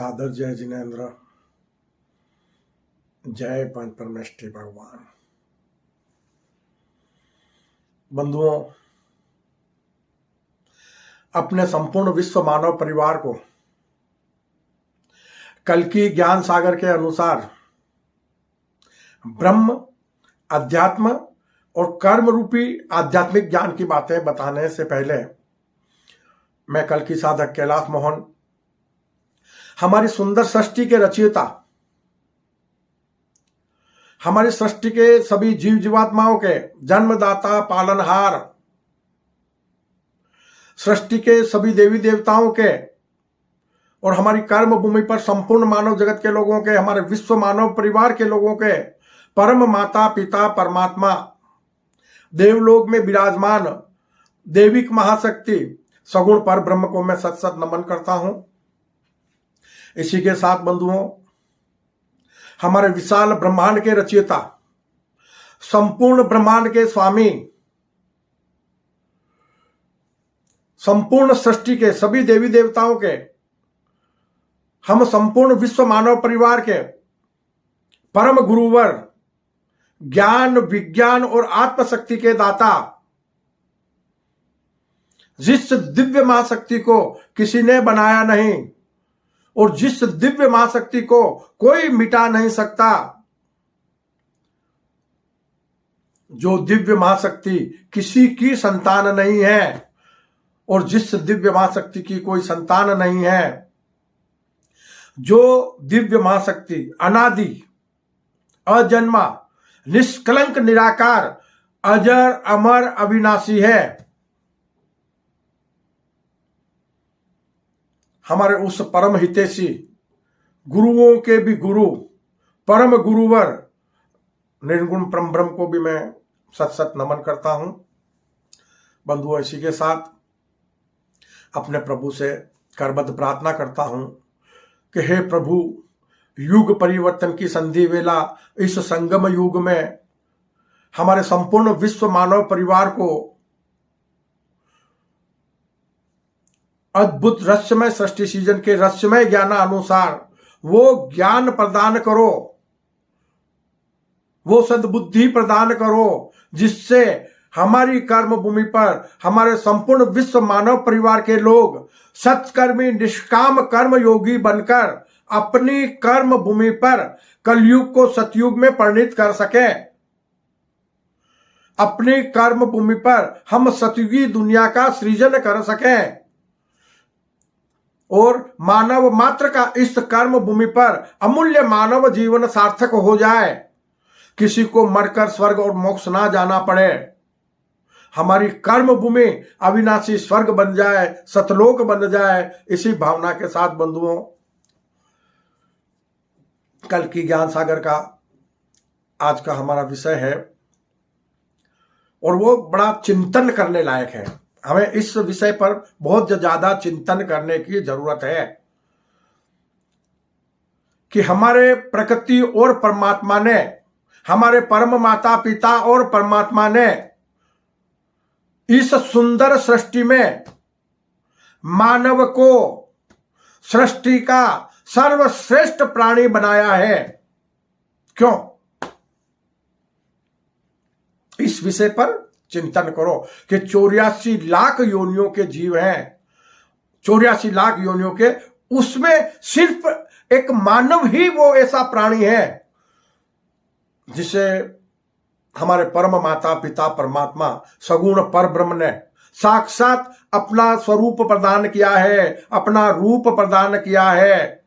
सादर जय जिनेन्द्र, जय पंच परमेष्ठी भगवान। बंधुओं, अपने संपूर्ण विश्व मानव परिवार को कल की ज्ञान सागर के अनुसार ब्रह्म, अध्यात्म और कर्म रूपी आध्यात्मिक ज्ञान की बातें बताने से पहले मैं कल की साधक कैलाश मोहन, हमारी सुंदर सृष्टि के रचयिता, हमारी सृष्टि के सभी जीव जीवात्माओं के जन्मदाता, पालनहार, सृष्टि के सभी देवी देवताओं के और हमारी कर्म भूमि पर संपूर्ण मानव जगत के लोगों के, हमारे विश्व मानव परिवार के लोगों के परम माता पिता परमात्मा, देवलोक में विराजमान देविक महाशक्ति सगुण पर ब्रह्म को मैं सत सत नमन करता हूं। इसी के साथ बंधुओं, हमारे विशाल ब्रह्मांड के रचयिता, संपूर्ण ब्रह्मांड के स्वामी, संपूर्ण सृष्टि के सभी देवी देवताओं के, हम संपूर्ण विश्व मानव परिवार के परम गुरुवर, ज्ञान विज्ञान और आत्मशक्ति के दाता, जिस दिव्य महाशक्ति को किसी ने बनाया नहीं और जिस दिव्य महाशक्ति को कोई मिटा नहीं सकता, जो दिव्य महाशक्ति किसी की संतान नहीं है और जिस दिव्य महाशक्ति की कोई संतान नहीं है, जो दिव्य महाशक्ति अनादि, अजन्मा, निष्कलंक, निराकार, अजर अमर अविनाशी है, हमारे उस परम हितैषी, गुरुओं के भी गुरु, परम गुरुवर निर्गुण परम ब्रह्म को भी मैं सत सत नमन करता हूं। बंधुओं, इसी के साथ अपने प्रभु से करबद्ध प्रार्थना करता हूं कि हे प्रभु, युग परिवर्तन की संधि वेला इस संगम युग में हमारे संपूर्ण विश्व मानव परिवार को अद्भुत रहस्यमय सृष्टि सीजन के रहस्यमय ज्ञान अनुसार वो ज्ञान प्रदान करो, वो सद्बुद्धि प्रदान करो, जिससे हमारी कर्म भूमि पर हमारे संपूर्ण विश्व मानव परिवार के लोग सत्कर्मी निष्काम कर्म योगी बनकर अपनी कर्म भूमि पर कलयुग को सतयुग में परिणित कर सके। अपनी कर्म भूमि पर हम सतयुगी दुनिया का सृजन कर सकें और मानव मात्र का इस कर्म भूमि पर अमूल्य मानव जीवन सार्थक हो जाए, किसी को मरकर स्वर्ग और मोक्ष ना जाना पड़े, हमारी कर्म भूमि अविनाशी स्वर्ग बन जाए, सतलोक बन जाए। इसी भावना के साथ बंधुओं, कल की ज्ञान सागर का आज का हमारा विषय है और वो बड़ा चिंतन करने लायक है। हमें इस विषय पर बहुत ज्यादा चिंतन करने की जरूरत है कि हमारे प्रकृति और परमात्मा ने, हमारे परम माता पिता और परमात्मा ने इस सुंदर सृष्टि में मानव को सृष्टि का सर्वश्रेष्ठ प्राणी बनाया है। क्यों? इस विषय पर चिंतन करो कि 84 लाख योनियों के जीव हैं, 84 लाख योनियों के, उसमें सिर्फ एक मानव ही वो ऐसा प्राणी है जिसे हमारे परम माता पिता परमात्मा सगुण पर ब्रह्म ने साक्षात अपना स्वरूप प्रदान किया है, अपना रूप प्रदान किया है।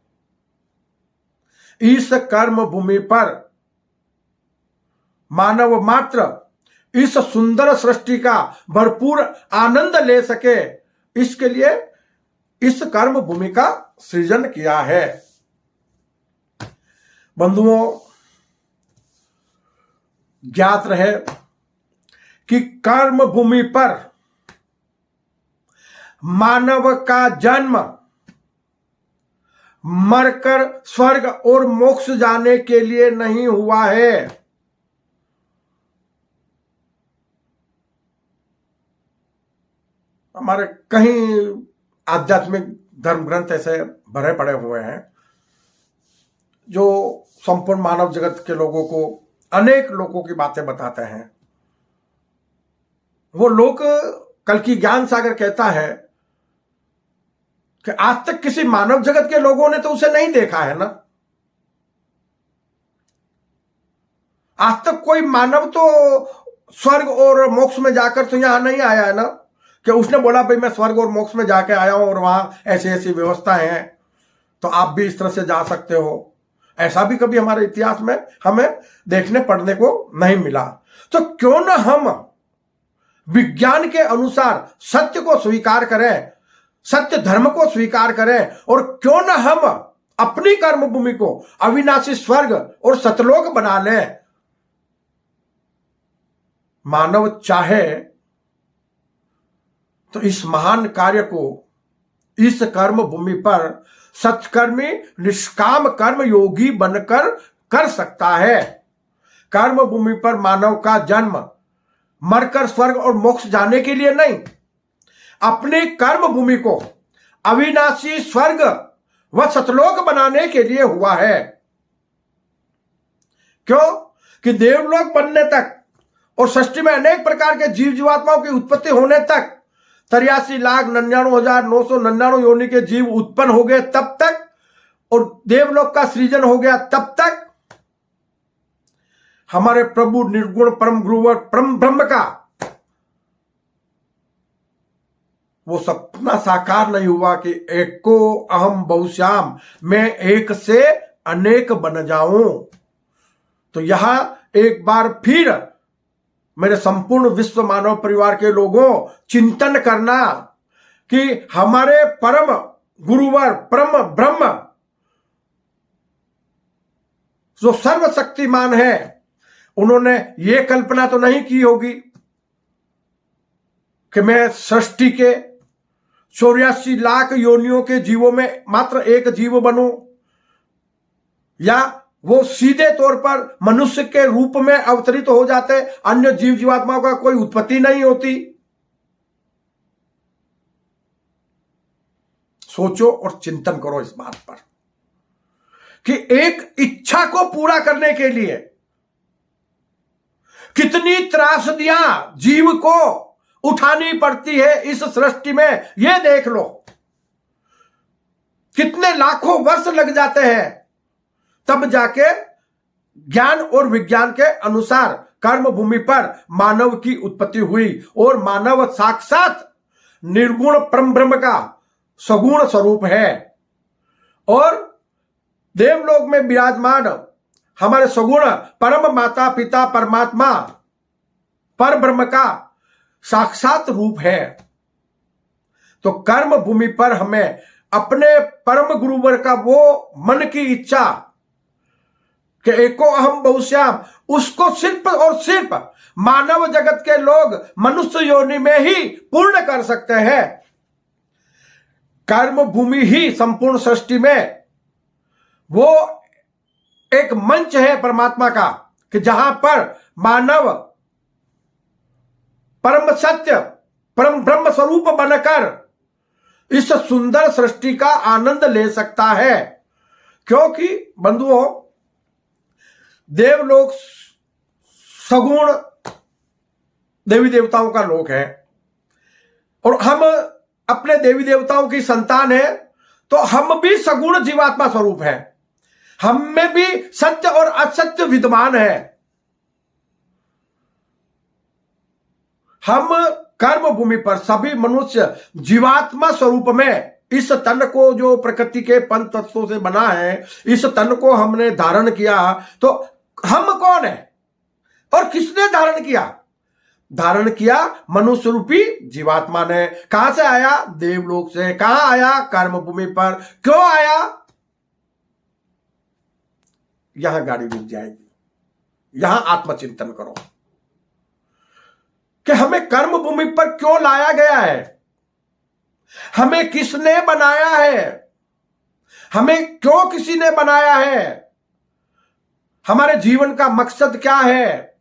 इस कर्म भूमि पर मानव मात्र इस सुंदर सृष्टि का भरपूर आनंद ले सके, इसके लिए इस कर्म भूमि का सृजन किया है। बंधुओं, ज्ञात रहे कि कर्म भूमि पर मानव का जन्म मरकर स्वर्ग और मोक्ष जाने के लिए नहीं हुआ है। हमारे कहीं आध्यात्मिक धर्म ग्रंथ ऐसे भरे पड़े हुए हैं जो संपूर्ण मानव जगत के लोगों को अनेक लोगों की बातें बताते हैं। वो लोग, कल की ज्ञान सागर कहता है कि आज तक किसी मानव जगत के लोगों ने तो उसे नहीं देखा है ना। आज तक कोई मानव तो स्वर्ग और मोक्ष में जाकर तो यहां नहीं आया है ना, कि उसने बोला भाई मैं स्वर्ग और मोक्ष में जाके आया हूं और वहां ऐसी ऐसी व्यवस्था है, तो आप भी इस तरह से जा सकते हो। ऐसा भी कभी हमारे इतिहास में हमें देखने पढ़ने को नहीं मिला। तो क्यों ना हम विज्ञान के अनुसार सत्य को स्वीकार करें, सत्य धर्म को स्वीकार करें, और क्यों ना हम अपनी कर्मभूमि को अविनाशी स्वर्ग और सतलोक बना लें। मानव चाहे तो इस महान कार्य को इस कर्म भूमि पर सत्कर्मी निष्काम कर्म योगी बनकर कर सकता है। कर्म भूमि पर मानव का जन्म मरकर स्वर्ग और मोक्ष जाने के लिए नहीं, अपनी कर्म भूमि को अविनाशी स्वर्ग व सतलोक बनाने के लिए हुआ है। क्यों कि देवलोक बनने तक और सृष्टि में अनेक प्रकार के जीव जीवात्माओं की उत्पत्ति होने तक 83,99,999 योनि के जीव उत्पन्न हो गए तब तक, और देवलोक का सृजन हो गया तब तक हमारे प्रभु निर्गुण परम गुरुवर परम ब्रह्म का वो सपना साकार नहीं हुआ कि एक को अहम बहुश्याम, मैं एक से अनेक बन जाऊं। तो यहां एक बार फिर मेरे संपूर्ण विश्व मानव परिवार के लोगों चिंतन करना कि हमारे परम गुरुवर परम ब्रह्म जो सर्वशक्तिमान है, उन्होंने ये कल्पना तो नहीं की होगी कि मैं सृष्टि के 84 लाख योनियों के जीवों में मात्र एक जीव बनूं, या वो सीधे तौर पर मनुष्य के रूप में अवतरित हो जाते, अन्य जीव जीवात्माओं का कोई उत्पत्ति नहीं होती। सोचो और चिंतन करो इस बात पर कि एक इच्छा को पूरा करने के लिए कितनी त्रासदियां जीव को उठानी पड़ती है इस सृष्टि में, यह देख लो। कितने लाखों वर्ष लग जाते हैं तब जाके ज्ञान और विज्ञान के अनुसार कर्म भूमि पर मानव की उत्पत्ति हुई, और मानव साक्षात निर्गुण परम ब्रह्म का सगुण स्वरूप है, और देवलोक में विराजमान हमारे सगुण परम माता पिता परमात्मा पर ब्रह्म का साक्षात रूप है। तो कर्म भूमि पर हमें अपने परम गुरुवर का वो मन की इच्छा कि एको अहम बहुश्याम, उसको सिर्फ और सिर्फ मानव जगत के लोग मनुष्य योनि में ही पूर्ण कर सकते हैं। कर्म भूमि ही संपूर्ण सृष्टि में वो एक मंच है परमात्मा का कि जहां पर मानव परम सत्य परम ब्रह्म स्वरूप बनकर इस सुंदर सृष्टि का आनंद ले सकता है। क्योंकि बंधुओं, देवलोक सगुण देवी देवताओं का लोक है, और हम अपने देवी देवताओं की संतान है, तो हम भी सगुण जीवात्मा स्वरूप है, हम में भी सत्य और असत्य विद्यमान है। हम कर्म भूमि पर सभी मनुष्य जीवात्मा स्वरूप में इस तन को जो प्रकृति के पंच तत्वों से बना है, इस तन को हमने धारण किया, तो हम कौन है और किसने धारण किया? धारण किया मनुष्य रूपी जीवात्मा ने। कहां से आया? देवलोक से। कहां आया? कर्म भूमि पर। क्यों आया? यहां गाड़ी रुक जाएगी। यहां आत्मचिंतन करो कि हमें कर्म भूमि पर क्यों लाया गया है, हमें किसने बनाया है, हमें क्यों किसी ने बनाया है, हमारे जीवन का मकसद क्या है,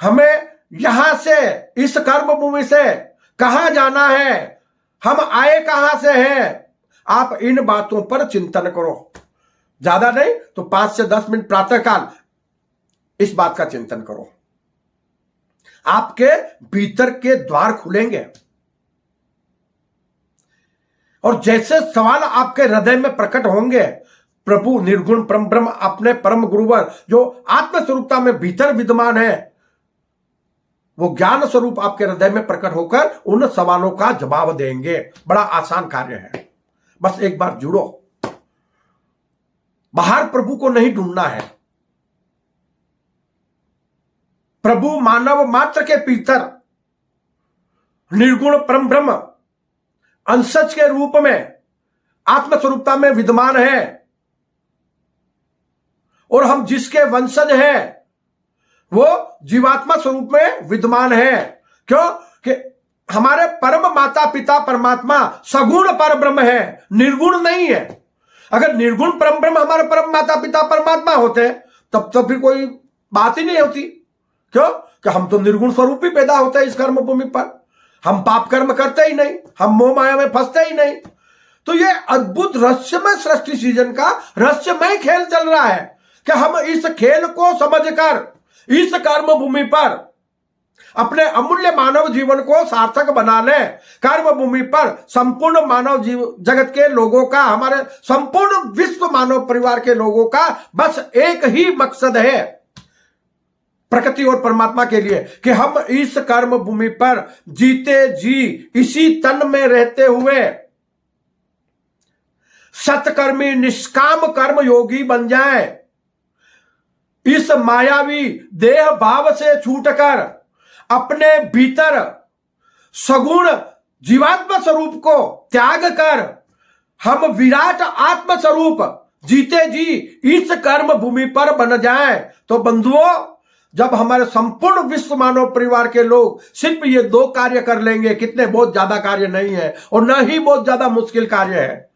हमें यहां से इस कर्म भूमि से कहां जाना है, हम आए कहां से हैं। आप इन बातों पर चिंतन करो। ज्यादा नहीं तो 5 से 10 मिनट प्रातःकाल इस बात का चिंतन करो। आपके भीतर के द्वार खुलेंगे और जैसे सवाल आपके हृदय में प्रकट होंगे, प्रभु निर्गुण परम ब्रह्म अपने परम गुरुवर जो आत्मस्वरूपता में भीतर विद्यमान है, वो ज्ञान स्वरूप आपके हृदय में प्रकट होकर उन सवालों का जवाब देंगे। बड़ा आसान कार्य है, बस एक बार जुड़ो। बाहर प्रभु को नहीं ढूंढना है, प्रभु मानव मात्र के भीतर निर्गुण परम ब्रह्म अंशज के रूप में आत्मस्वरूपता में विद्यमान है और हम जिसके वंशज हैं वो जीवात्मा स्वरूप में विद्यमान है। क्यों कि हमारे परम माता पिता परमात्मा सगुण पर ब्रह्म है, निर्गुण नहीं है। अगर निर्गुण परम ब्रह्म हमारे परम माता पिता परमात्मा होते तब तो फिर कोई बात ही नहीं होती। क्यों कि हम तो निर्गुण स्वरूप ही पैदा होते हैं इस कर्म भूमि पर, हम पाप कर्म करते ही नहीं, हम मोह माया में फंसते ही नहीं। तो ये अद्भुत रहस्यमय सृष्टि सृजन का रहस्यमय खेल चल रहा है कि हम इस खेल को समझकर इस कर्म भूमि पर अपने अमूल्य मानव जीवन को सार्थक बना ले। कर्म भूमि पर संपूर्ण मानव जगत के लोगों का, हमारे संपूर्ण विश्व मानव परिवार के लोगों का बस एक ही मकसद है प्रकृति और परमात्मा के लिए कि हम इस कर्म भूमि पर जीते जी इसी तन में रहते हुए सत्कर्मी निष्काम कर्म योगी बन जाए। इस मायावी देह भाव से छूटकर अपने भीतर सगुण जीवात्मा स्वरूप को त्याग कर हम विराट आत्म स्वरूप जीते जी इस कर्म भूमि पर बन जाए। तो बंधुओं, जब हमारे संपूर्ण विश्व मानव परिवार के लोग सिर्फ ये 2 कार्य कर लेंगे, कितने बहुत ज्यादा कार्य नहीं है और न ही बहुत ज्यादा मुश्किल कार्य है,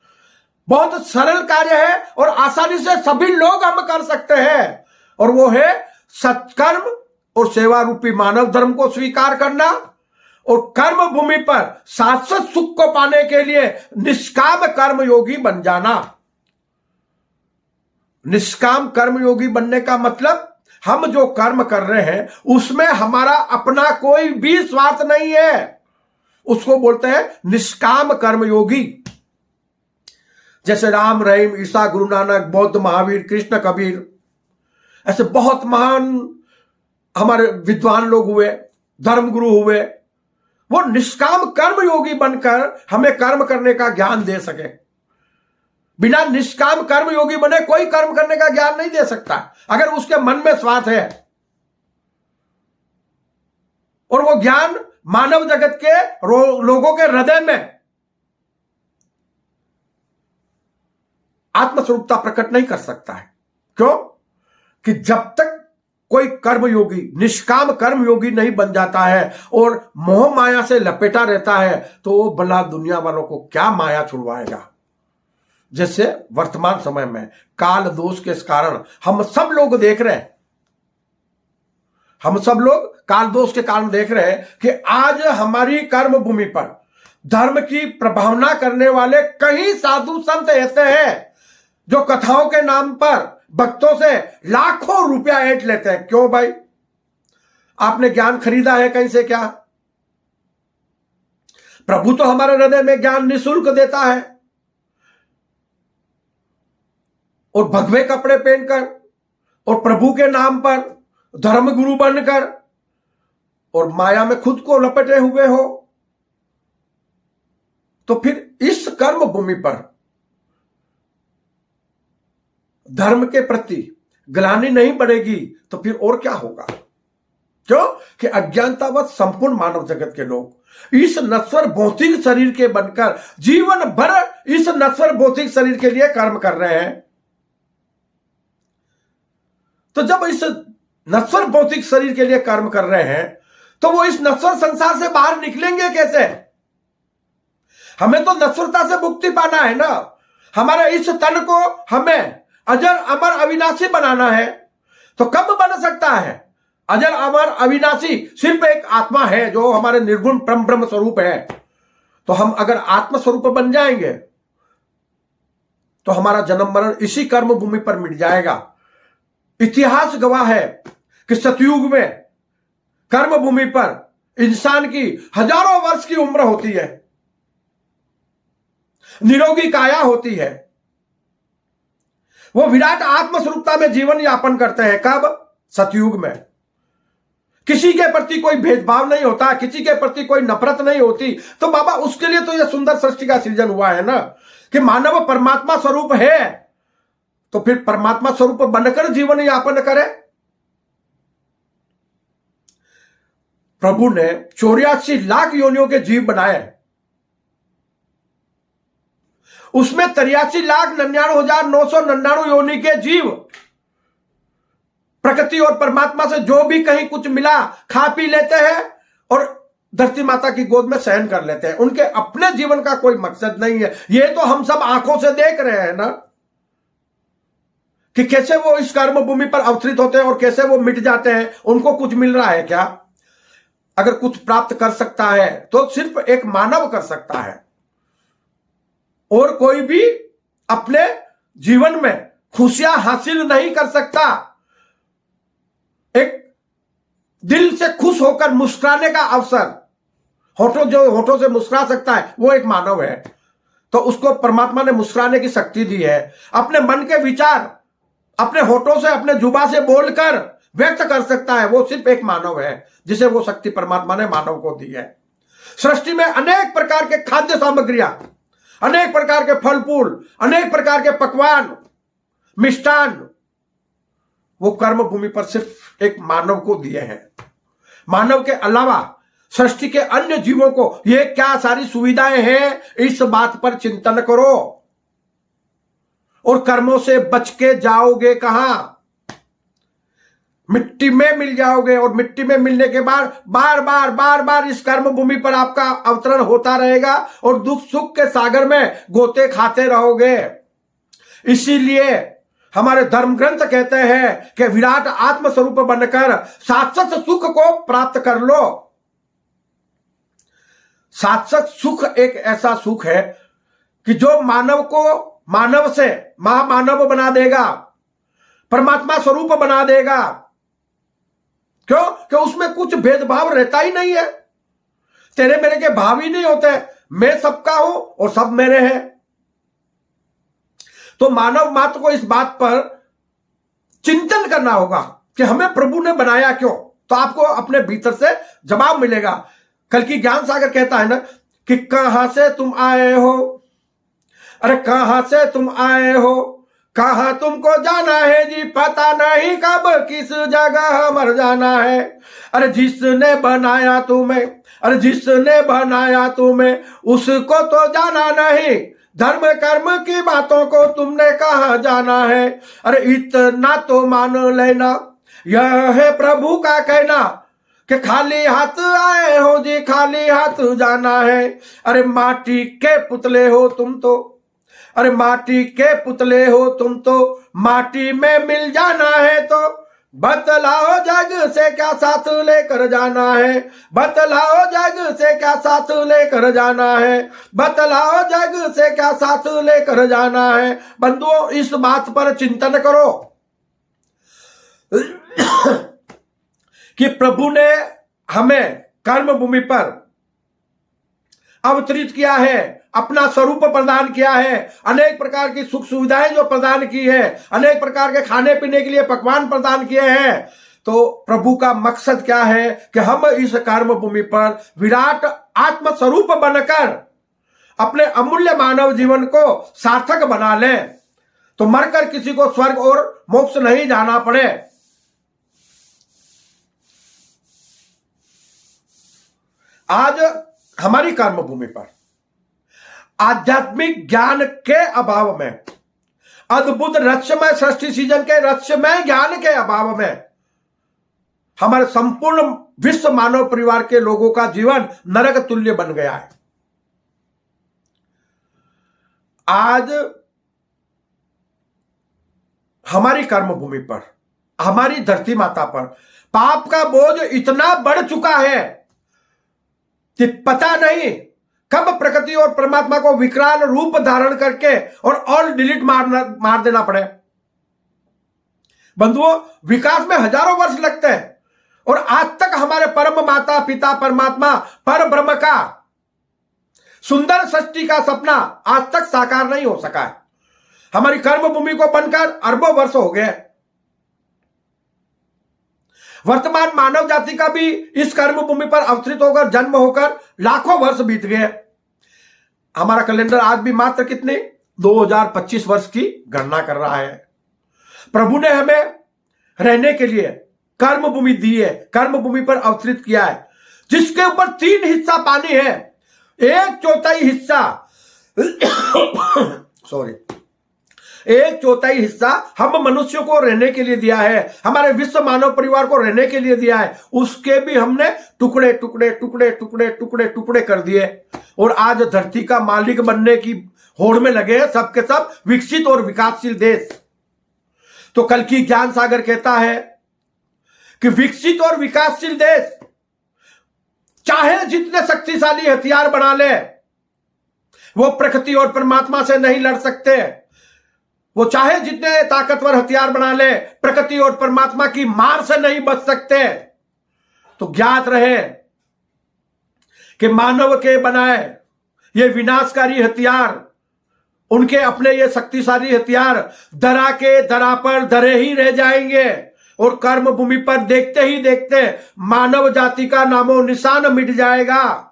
बहुत सरल कार्य है और आसानी से सभी लोग हम कर सकते हैं। और वो है सत्कर्म और सेवा रूपी मानव धर्म को स्वीकार करना और कर्म भूमि पर शाश्वत सुख को पाने के लिए निष्काम कर्म योगी बन जाना। निष्काम कर्म योगी बनने का मतलब हम जो कर्म कर रहे हैं उसमें हमारा अपना कोई भी स्वार्थ नहीं है, उसको बोलते हैं निष्काम कर्म योगी। जैसे राम रहीम, ईसा, गुरु नानक, बौद्ध, महावीर, कृष्ण, कबीर, ऐसे बहुत महान हमारे विद्वान लोग हुए, धर्मगुरु हुए, वो निष्काम कर्म योगी बनकर हमें कर्म करने का ज्ञान दे सके। बिना निष्काम कर्म योगी बने कोई कर्म करने का ज्ञान नहीं दे सकता अगर उसके मन में स्वार्थ है। और वो ज्ञान मानव जगत के लोगों के हृदय में आत्मस्वरूपता प्रकट नहीं कर सकता है। क्यों कि जब तक कोई कर्म योगी, निष्काम कर्म योगी नहीं बन जाता है और मोह माया से लपेटा रहता है तो वो भला दुनिया वालों को क्या माया छुड़वाएगा। जैसे वर्तमान समय में काल दोष के कारण हम सब लोग देख रहे हैं, हम सब लोग काल दोष के कारण देख रहे हैं कि आज हमारी कर्म भूमि पर धर्म की प्रभावना करने वाले कई साधु संत ऐसे हैं जो कथाओं के नाम पर भक्तों से लाखों रुपया ऐंठ लेते हैं। क्यों भाई? आपने ज्ञान खरीदा है कहीं से क्या? प्रभु तो हमारे हृदय में ज्ञान निःशुल्क देता है और भगवे कपड़े पहनकर और प्रभु के नाम पर धर्मगुरु बनकर और माया में खुद को लपेटे हुए हो, तो फिर इस कर्म भूमि पर धर्म के प्रति ग्लानि नहीं बढ़ेगी तो फिर और क्या होगा? क्यों कि अज्ञानतावत संपूर्ण मानव जगत के लोग इस नश्वर भौतिक शरीर के बनकर जीवन भर इस नश्वर भौतिक शरीर के लिए कर्म कर रहे हैं। तो जब इस नश्वर भौतिक शरीर के लिए कर्म कर रहे हैं तो वो इस नश्वर संसार से बाहर निकलेंगे कैसे? हमें तो नश्वरता से मुक्ति पाना है ना। हमारे इस तन को हमें अजर अमर अविनाशी बनाना है। तो कब बन सकता है? अजर अमर अविनाशी सिर्फ एक आत्मा है जो हमारे निर्गुण परम ब्रह्म स्वरूप है। तो हम अगर आत्म स्वरूप बन जाएंगे तो हमारा जन्म मरण इसी कर्म भूमि पर मिट जाएगा। इतिहास गवाह है कि सतयुग में कर्म भूमि पर इंसान की हजारों वर्ष की उम्र होती है, निरोगी काया होती है। वो विराट आत्मस्वरूपता में जीवन यापन करते हैं। कब? सतयुग में। किसी के प्रति कोई भेदभाव नहीं होता, किसी के प्रति कोई नफरत नहीं होती। तो बाबा उसके लिए तो यह सुंदर सृष्टि का सृजन हुआ है ना, कि मानव परमात्मा स्वरूप है, तो फिर परमात्मा स्वरूप बनकर जीवन यापन करे। प्रभु ने 84 लाख योनियों के जीव बनाए, उसमें 83,99,999 योनि के जीव प्रकृति और परमात्मा से जो भी कहीं कुछ मिला खा पी लेते हैं और धरती माता की गोद में शयन कर लेते हैं। उनके अपने जीवन का कोई मकसद नहीं है। ये तो हम सब आंखों से देख रहे हैं ना, कि कैसे वो इस कर्म भूमि पर अवतरित होते हैं और कैसे वो मिट जाते हैं। उनको कुछ मिल रहा है क्या? अगर कुछ प्राप्त कर सकता है तो सिर्फ एक मानव कर सकता है, और कोई भी अपने जीवन में खुशियां हासिल नहीं कर सकता। एक दिल से खुश होकर मुस्कुराने का अवसर, होठों से मुस्कुरा सकता है, वो एक मानव है। तो उसको परमात्मा ने मुस्कुराने की शक्ति दी है। अपने मन के विचार अपने होठों से, अपने जुबान से बोलकर व्यक्त कर सकता है, वो सिर्फ एक मानव है, जिसे वो शक्ति परमात्मा ने मानव को दी है। सृष्टि में अनेक प्रकार के खाद्य सामग्रियां, अनेक प्रकार के फल फूल, अनेक प्रकार के पकवान, मिष्टान, वो कर्म भूमि पर सिर्फ एक मानव को दिए हैं। मानव के अलावा सृष्टि के अन्य जीवों को ये क्या सारी सुविधाएं हैं, इस बात पर चिंतन करो। और कर्मों से बच के जाओगे कहां? मिट्टी में मिल जाओगे, और मिट्टी में मिलने के बाद बार बार इस कर्म भूमि पर आपका अवतरण होता रहेगा और दुख सुख के सागर में गोते खाते रहोगे। इसीलिए हमारे धर्म ग्रंथ कहते हैं कि विराट आत्म स्वरूप बनकर शाश्वत सुख को प्राप्त कर लो। शाश्वत सुख एक ऐसा सुख है कि जो मानव को मानव से महामानव बना देगा, परमात्मा स्वरूप बना देगा। क्यों? कि उसमें कुछ भेदभाव रहता ही नहीं है। तेरे मेरे के भाव ही नहीं होते, मैं सबका हूं और सब मेरे हैं। तो मानव मात्र को इस बात पर चिंतन करना होगा कि हमें प्रभु ने बनाया क्यों, तो आपको अपने भीतर से जवाब मिलेगा। कल की ज्ञान सागर कहता है ना कि कहां से तुम आए हो, अरे कहां से तुम आए हो, कहां तुमको जाना है जी, पता नहीं कब किस जगह मर जाना है। अरे जिसने बनाया तुम्हें, अरे जिसने बनाया तुम्हें, उसको तो जाना नहीं, धर्म कर्म की बातों को तुमने कहां जाना है। अरे इतना तो मान लेना, यह है प्रभु का कहना कि खाली हाथ आए हो जी, खाली हाथ जाना है। अरे माटी के पुतले हो तुम तो, अरे माटी के पुतले हो तुम तो, माटी में मिल जाना है। तो बतलाओ जग से क्या साथ लेकर जाना है, बतलाओ जग से क्या साथ लेकर जाना है, बतलाओ जग से क्या साथ लेकर जाना है। बंधुओं, इस बात पर चिंतन करो कि प्रभु ने हमें कर्म भूमि पर अवतरित किया है, अपना स्वरूप प्रदान किया है, अनेक प्रकार की सुख सुविधाएं जो प्रदान की है, अनेक प्रकार के खाने पीने के लिए पकवान प्रदान किए हैं। तो प्रभु का मकसद क्या है कि हम इस कर्म भूमि पर विराट आत्म स्वरूप बनकर अपने अमूल्य मानव जीवन को सार्थक बना लें, तो मरकर किसी को स्वर्ग और मोक्ष नहीं जाना पड़े। आज हमारी कर्म भूमि पर आध्यात्मिक ज्ञान के अभाव में, अद्भुत रहस्यमय सृष्टि सृजन के रहस्यमय ज्ञान के अभाव में हमारे संपूर्ण विश्व मानव परिवार के लोगों का जीवन नरक तुल्य बन गया है। आज हमारी कर्म भूमि पर, हमारी धरती माता पर पाप का बोझ इतना बढ़ चुका है कि पता नहीं कब प्रकृति और परमात्मा को विकराल रूप धारण करके और ऑल डिलीट मार देना पड़े। बंधुओं, विकास में हजारों वर्ष लगते हैं और आज तक हमारे परम माता पिता परमात्मा पर ब्रह्म का सुंदर सृष्टि का सपना आज तक साकार नहीं हो सका है। हमारी कर्म भूमि को बनकर अरबों वर्ष हो गए। वर्तमान मानव जाति का भी इस कर्म भूमि पर अवतरित होकर जन्म होकर लाखों वर्ष बीत गए। हमारा कैलेंडर आज भी मात्र कितने 2025 वर्ष की गणना कर रहा है। प्रभु ने हमें रहने के लिए कर्म भूमि दी है, कर्म भूमि पर अवतरित किया है, जिसके ऊपर 3 हिस्सा पानी है, 1/4 हिस्सा सॉरी 1/4 हिस्सा हम मनुष्यों को रहने के लिए दिया है, हमारे विश्व मानव परिवार को रहने के लिए दिया है। उसके भी हमने टुकड़े टुकड़े टुकड़े टुकड़े टुकड़े टुकड़े कर दिए और आज धरती का मालिक बनने की होड़ में लगे हैं सबके सब विकसित और विकासशील देश। तो कल की ज्ञान सागर कहता है कि विकसित और विकासशील देश चाहे जितने शक्तिशाली हथियार बना ले, वो प्रकृति और परमात्मा से नहीं लड़ सकते। वो चाहे जितने ताकतवर हथियार बना ले, प्रकृति और परमात्मा की मार से नहीं बच सकते। तो ज्ञात रहे कि मानव के बनाए ये विनाशकारी हथियार, उनके अपने ये शक्तिशाली हथियार दरा के दरा पर धरे ही रह जाएंगे और कर्म भूमि पर देखते ही देखते मानव जाति का नामो निशान मिट जाएगा।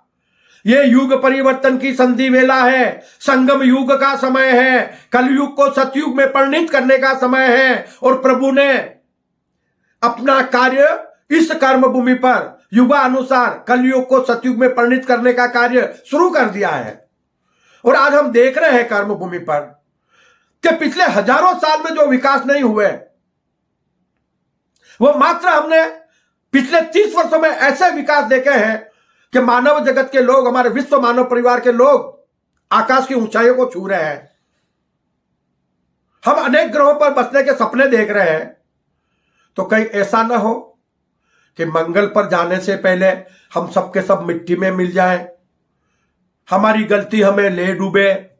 ये युग परिवर्तन की संधि वेला है, संगम युग का समय है, कलयुग को सतयुग में परिणित करने का समय है और प्रभु ने अपना कार्य इस कर्म भूमि पर युगानुसार कलयुग को सतयुग में परिणित करने का कार्य शुरू कर दिया है। और आज हम देख रहे हैं कर्म भूमि पर कि पिछले हजारों साल में जो विकास नहीं हुए, वो मात्र हमने पिछले 30 वर्षों में ऐसे विकास देखे हैं कि मानव जगत के लोग, हमारे विश्व मानव परिवार के लोग आकाश की ऊंचाइयों को छू रहे हैं। हम अनेक ग्रहों पर बसने के सपने देख रहे हैं। तो कहीं ऐसा ना हो कि मंगल पर जाने से पहले हम सबके सब मिट्टी में मिल जाएं, हमारी गलती हमें ले डूबे,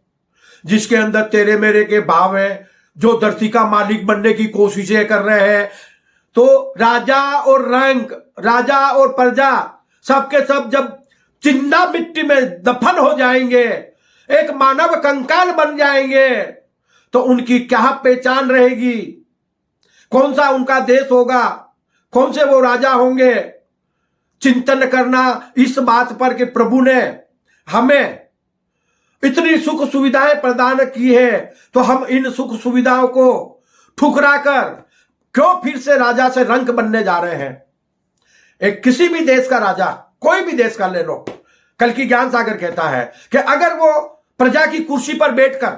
जिसके अंदर तेरे मेरे के भाव हैं, जो धरती का मालिक बनने की कोशिशें कर रहे हैं। तो राजा और रंक, राजा और प्रजा सबके सब जब जिंदा मिट्टी में दफन हो जाएंगे, एक मानव कंकाल बन जाएंगे, तो उनकी क्या पहचान रहेगी? कौन सा उनका देश होगा? कौन से वो राजा होंगे? चिंतन करना इस बात पर कि प्रभु ने हमें इतनी सुख सुविधाएं प्रदान की है, तो हम इन सुख सुविधाओं को ठुकराकर क्यों फिर से राजा से रंक बनने जा रहे हैं? एक किसी भी देश का राजा, कोई भी देश का ले लो, कल की ज्ञान सागर कहता है कि अगर वो प्रजा की कुर्सी पर बैठकर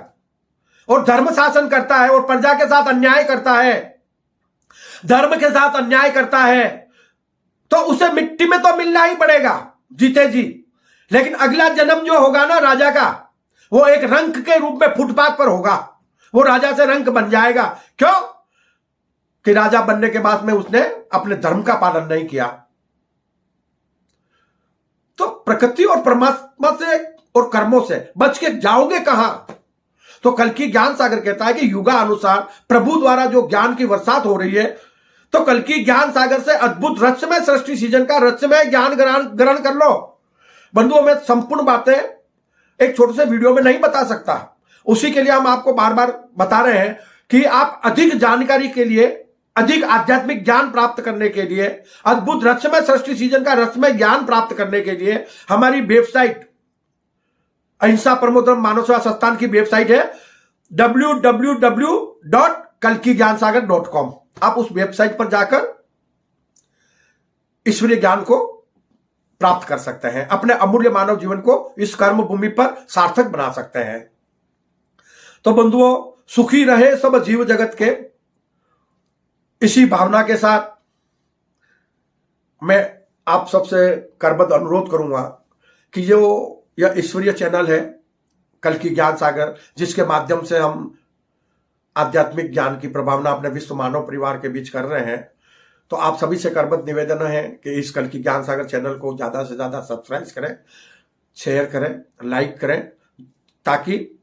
और धर्म शासन करता है और प्रजा के साथ अन्याय करता है, धर्म के साथ अन्याय करता है, तो उसे मिट्टी में तो मिलना ही पड़ेगा जीते जी। लेकिन अगला जन्म जो होगा ना राजा का, वो एक रंक के रूप में फुटपाथ पर होगा। वो राजा से रंक बन जाएगा। क्यों? कि राजा बनने के बाद में उसने अपने धर्म का पालन नहीं किया। तो प्रकृति और परमात्मा से और कर्मों से बच के जाओगे कहां? तो कल की ज्ञान सागर कहता है कि युगा अनुसार प्रभु द्वारा जो ज्ञान की बरसात हो रही है, तो कल की ज्ञान सागर से अद्भुत रहस्यमय सृष्टि सीजन का रहस्यमय ज्ञान ग्रहण कर लो। बंधुओं, में संपूर्ण बातें एक छोटे से वीडियो में नहीं बता सकता। उसी के लिए हम आपको बार बार बता रहे हैं कि आप अधिक जानकारी के लिए, अधिक आध्यात्मिक ज्ञान प्राप्त करने के लिए, अद्भुत रहस्यमय सृष्टि सीजन का रहस्यमय ज्ञान प्राप्त करने के लिए हमारी वेबसाइट अहिंसा परमो धर्म मानव सेवा संस्थान की वेबसाइट है www.kalkigyanasagar.com। आप उस वेबसाइट पर जाकर ईश्वरीय ज्ञान को प्राप्त कर सकते हैं, अपने अमूल्य मानव जीवन को इस कर्म भूमि पर सार्थक बना सकते हैं। तो बंधुओं, सुखी रहे सब जीव जगत के, इसी भावना के साथ मैं आप सबसे करबद्ध अनुरोध करूंगा कि जो यह ईश्वरीय चैनल है कल की ज्ञान सागर, जिसके माध्यम से हम आध्यात्मिक ज्ञान की प्रभावना अपने विश्व मानव परिवार के बीच कर रहे हैं, तो आप सभी से करबद्ध निवेदन है कि इस कल की ज्ञान सागर चैनल को ज्यादा से ज्यादा सब्सक्राइब करें, शेयर करें, लाइक करें, ताकि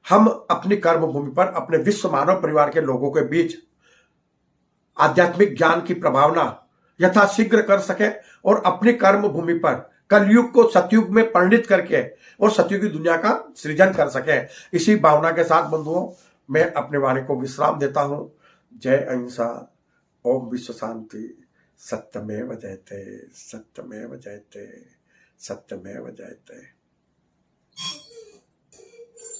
हम अपनी कर्म भूमि पर अपने विश्व मानव परिवार के लोगों के बीच आध्यात्मिक ज्ञान की प्रभावना यथाशीघ्र कर सके और अपनी कर्म भूमि पर कलयुग को सतयुग में परिणित करके और सतयुगी दुनिया का सृजन कर सके। इसी भावना के साथ बंधुओं, मैं अपने वाणी को विश्राम देता हूं। जय अहिंसा, ओम विश्व शांति, सत्यमेव जयते, सत्यमेव जयते, सत्यमेव जयते।